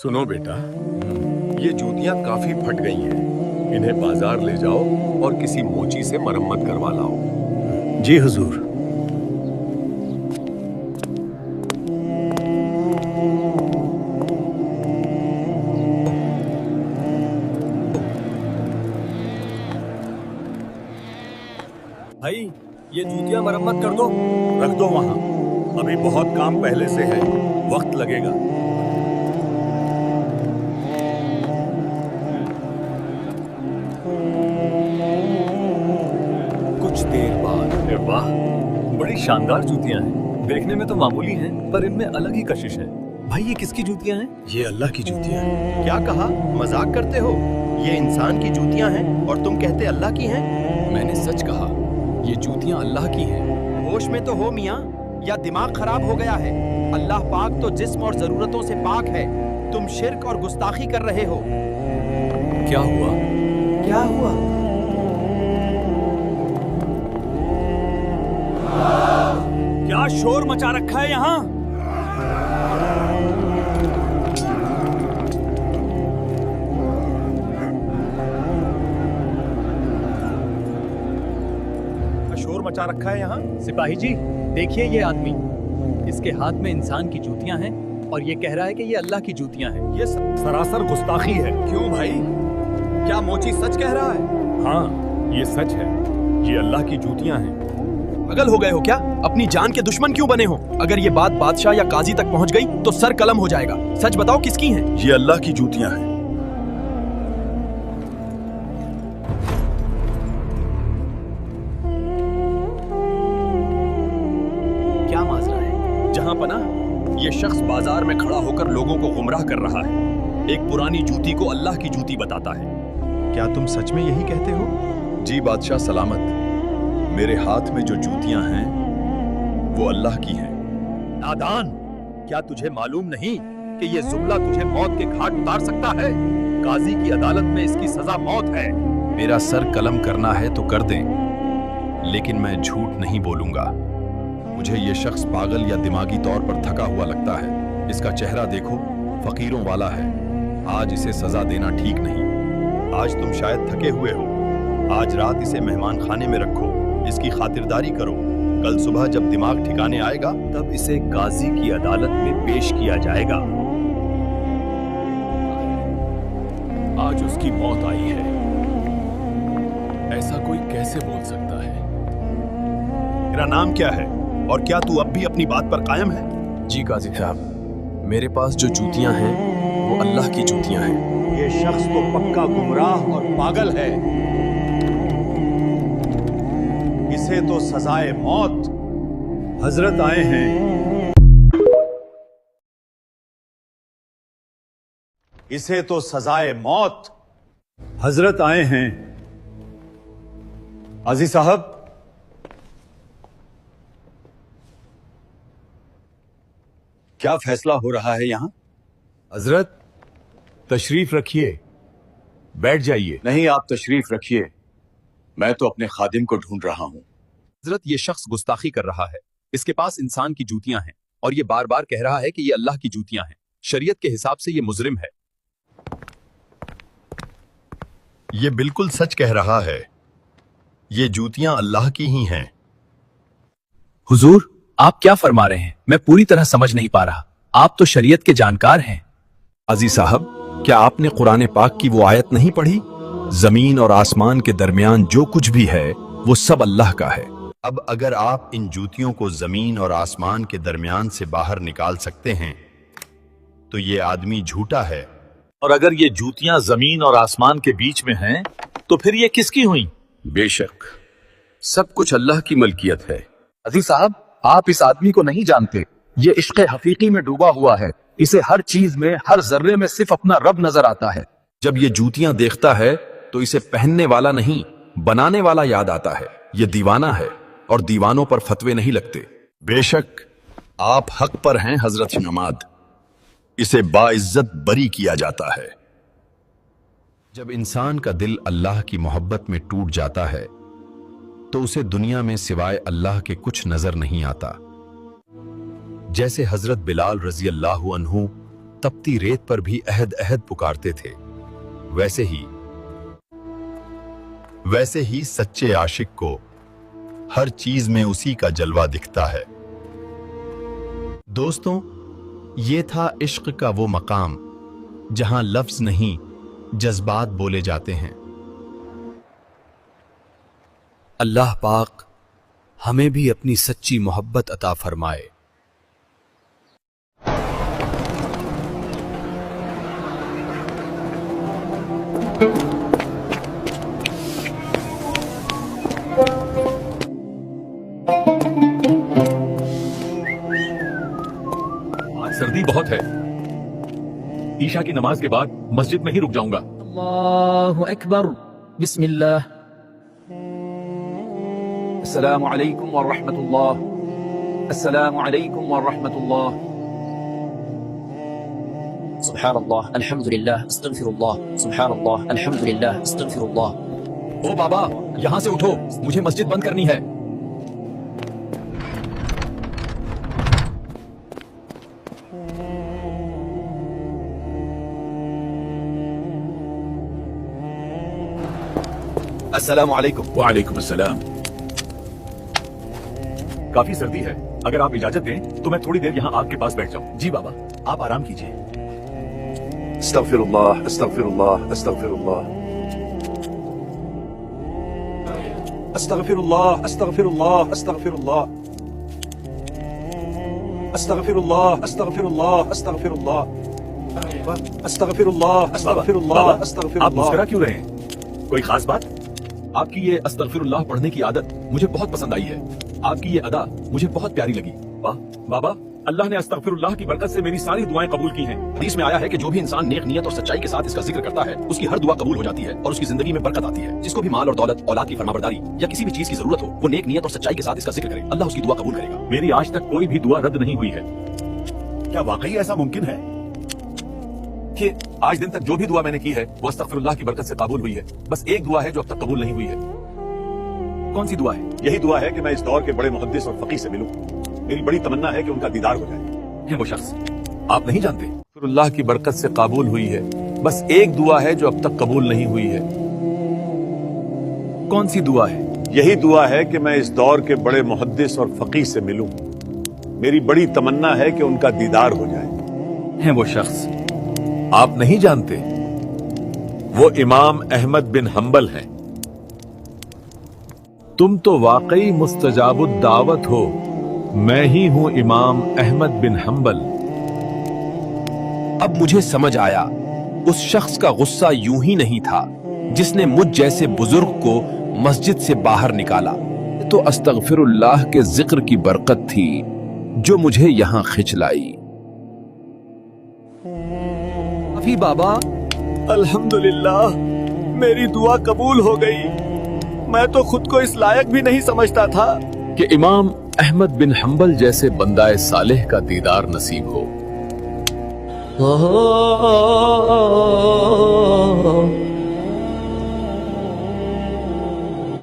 सुनो बेटा, ये जूतियां काफी फट गई हैं। इन्हें बाजार ले जाओ और किसी मोची से मरम्मत करवा लाओ। जी हुजूर। भाई ये जूतियां मरम्मत कर दो। रख दो वहां, अभी बहुत काम पहले से है, वक्त लगेगा। कुछ देर बाद, अरे वाह, बड़ी शानदार जूतियां हैं। देखने में तो मामूली हैं, पर इनमें अलग ही कशिश है। भाई ये किसकी जूतियां हैं? ये अल्लाह की जूतियां हैं। क्या कहा? मजाक करते हो? ये इंसान की जूतियां हैं और तुम कहते अल्लाह की हैं? मैंने सच कहा, ये जूतियां अल्लाह की हैं। होश में तो हो मियाँ, या दिमाग खराब हो गया है? अल्लाह पाक तो जिस्म और जरूरतों से पाक है। तुम शिर्क और गुस्ताखी कर रहे हो। क्या हुआ? क्या हुआ? क्या शोर मचा रखा है यहाँ? शोर मचा रखा है यहाँ। सिपाही जी, देखिए ये आदमी, इसके हाथ में इंसान की जूतियां हैं और ये कह रहा है कि ये अल्लाह की जूतियां हैं। ये सरासर गुस्ताखी है। क्यों भाई? क्या मोची सच कह रहा है? हाँ, ये सच है। ये अल्लाह की जूतियां हैं। पागल हो गए हो क्या? अपनी जान के दुश्मन क्यों बने हो? अगर ये बात बादशाह या काजी तक पहुंच गई तो सर कलम हो जाएगा। सच बताओ किसकी हैं? ये अल्लाह की जूतियां हैं। क्या माजरा है? जहां पना, ये शख्स बाजार में खड़ा होकर लोगों को गुमराह कर रहा है। एक पुरानी जूती को अल्लाह की जूती बताता है। क्या तुम सच में यही कहते हो? जी बादशाह सलामत। मेरे हाथ में जो जूतियां हैं वो अल्लाह की हैं। नादान, क्या तुझे मालूम नहीं कि ये जुमला तुझे मौत के घाट उतार सकता है? काजी की अदालत में इसकी सजा मौत है। मेरा सर कलम करना है तो कर दें, लेकिन मैं झूठ नहीं बोलूंगा। मुझे ये शख्स पागल या दिमागी तौर पर थका हुआ लगता है। इसका चेहरा देखो, फकीरों वाला है। आज इसे सजा देना ठीक नहीं। आज तुम शायद थके हुए हो। आज रात इसे मेहमान खाने में रखो, इसकी खातिरदारी करो। कल सुबह जब दिमाग ठिकाने आएगा तब इसे काजी की अदालत में पेश किया जाएगा। आज उसकी मौत आई है। ऐसा कोई कैसे बोल सकता है? तेरा नाम क्या है और क्या तू अब भी अपनी बात पर कायम है? जी काजी साहब, मेरे पास जो जूतियां हैं वो अल्लाह की जूतियां हैं। ये शख्स तो पक्का गुमराह और पागल है। इसे तो सजाए मौत। हजरत आए हैं। इसे तो सजाए मौत। हजरत आए हैं। आजी साहब, क्या फैसला हो रहा है यहां? हजरत तशरीफ रखिए, बैठ जाइए। नहीं, आप तशरीफ रखिए। मैं तो अपने खादिम को ढूंढ रहा हूं। हजरत, ये शख्स गुस्ताखी कर रहा है। इसके पास इंसान की जूतियां हैं और ये बार बार कह रहा है कि ये अल्लाह की जूतियां हैं। शरीयत के हिसाब से ये मुजरिम है। ये बिल्कुल सच कह रहा है। ये जूतियां अल्लाह की ही हैं। हुजूर, आप क्या फरमा रहे हैं? मैं पूरी तरह समझ नहीं पा रहा। आप तो शरीयत के जानकार हैं। काजी साहब, क्या आपने कुरान पाक की वो आयत नहीं पढ़ी? जमीन और आसमान के दरमियान जो कुछ भी है वो सब अल्लाह का है। अब अगर आप इन जूतियों को जमीन और आसमान के दरमियान से बाहर निकाल सकते हैं तो ये आदमी झूठा है। और अगर ये जूतियां जमीन और आसमान के बीच में हैं, तो फिर ये किसकी हुई? बेशक सब कुछ अल्लाह की मलकियत है। अजीज साहब, आप इस आदमी को नहीं जानते। ये इश्क हकीकी में डूबा हुआ है। इसे हर चीज में, हर जर्रे में सिर्फ अपना रब नजर आता है। जब ये जूतियां देखता है तो इसे पहनने वाला नहीं, बनाने वाला याद आता है। ये दीवाना है और दीवानों पर फतवे नहीं लगते। बेशक आप हक पर हैं हजरत नमाद। इसे बाइज्जत बरी किया जाता है। जब इंसान का दिल अल्लाह की मोहब्बत में टूट जाता है तो उसे दुनिया में सिवाय अल्लाह के कुछ नजर नहीं आता। जैसे हजरत बिलाल रजी अल्लाह अन्हु तपती रेत पर भी अहद अहद पुकारते थे, वैसे ही सच्चे आशिक को हर चीज में उसी का जलवा दिखता है। दोस्तों, ये था इश्क का वो मकाम जहां लफ्ज नहीं जज्बात बोले जाते हैं। अल्लाह पाक हमें भी अपनी सच्ची मोहब्बत अता फरमाए। आज सर्दी बहुत है। ईशा की नमाज के बाद मस्जिद में ही रुक जाऊंगा। अल्लाहु अकबर, बिस्मिल्लाह। अस्सलामु अलैकुम व रहमतुल्लाह, अस्सलामु अलैकुम व रहमतुल्लाह। सुब्हानअल्लाह, अल्हम्दुलिल्लाह, अस्तगफिरुल्लाह, सुब्हानअल्लाह, अल्हम्दुलिल्लाह, अस्तगफिरुल्लाह। ओ बाबा, यहाँ से उठो, मुझे मस्जिद बंद करनी है। अस्सलामु अलैकुम। वालेकुम अस्सलाम। काफी सर्दी है, अगर आप इजाजत दें तो मैं थोड़ी देर यहाँ आपके पास बैठ जाऊं। जी बाबा, आप आराम कीजिए। अस्तगफिरुल्लाह, अस्तगफिरुल्लाह, अस्तगफिरुल्लाह। अस्तगफिरुल्लाह, अस्तगफिरुल्लाह, अस्तगफिरुल्लाह। अस्तगफिरुल्लाह, अस्तगफिरुल्लाह, अस्तगफिरुल्लाह। अस्तगफिरुल्लाह, अस्तगफिरुल्लाह, आप अस्तगफिरुल्लाह। मुस्कुरा क्यों रहे हैं? कोई खास बात? आपकी ये अस्तगफिरुल्लाह पढ़ने की आदत मुझे बहुत पसंद आई है। आपकी ये अदा मुझे बहुत प्यारी लगी। वाह बाबा, अल्लाह ने अस्तगफिरुल्लाह की बरकत से मेरी सारी दुआएं कबूल की हैं। हदीस में आया है कि जो भी इंसान नेक नियत और सच्चाई के साथ इसका जिक्र करता है, उसकी हर दुआ कबूल हो जाती है और उसकी जिंदगी में बरकत आती है। जिसको भी माल और दौलत, औलाद की फरमाबरदारी या किसी भी चीज की जरूरत हो, वो नेक नियत और सच्चाई के साथ इसका जिक्र करे, अल्लाह उसकी दुआ कबूल करेगा। मेरी आज तक कोई भी दुआ रद्द नहीं हुई है। क्या वाकई ऐसा मुमकिन है कि आज दिन तक जो भी दुआ मैंने की है वो अस्तगफिरुल्लाह की बरकत से कबूल हुई है? बस एक दुआ है जो अब तक कबूल नहीं हुई है। कौन सी दुआ है? यही दुआ है कि मैं इस दौर के बड़े मुहद्दिस और फकीह से मिलूं। मेरी बड़ी तमन्ना है कि उनका दीदार हो जाए। है वो शख्स, आप नहीं जानते? अल्लाह की बरकत से कबूल हुई है। बस एक दुआ है जो अब तक कबूल नहीं हुई है। कौन सी दुआ है? यही दुआ है कि मैं इस दौर के बड़े मुहद्दिस और फकीह से मिलूं। मेरी बड़ी तमन्ना है कि उनका दीदार हो जाए। है वो शख्स, आप नहीं जानते? वो इमाम अहमद बिन हंबल हैं। तुम तो वाकई मुस्तजाबुद दावत हो। मैं ही हूं इमाम अहमद बिन हंबल। अब मुझे समझ आया, उस शख्स का गुस्सा यूं ही नहीं था जिसने मुझ जैसे बुजुर्ग को मस्जिद से बाहर निकाला। तो अस्तगफिरुल्लाह के जिक्र की बरकत थी जो मुझे यहां खिंच लाई। अभी बाबा, अल्हम्दुलिल्लाह, मेरी दुआ कबूल हो गई। मैं तो खुद को इस लायक भी नहीं समझता था कि इमाम अहमद बिन हंबल जैसे बंदाए सालेह का दीदार नसीब हो।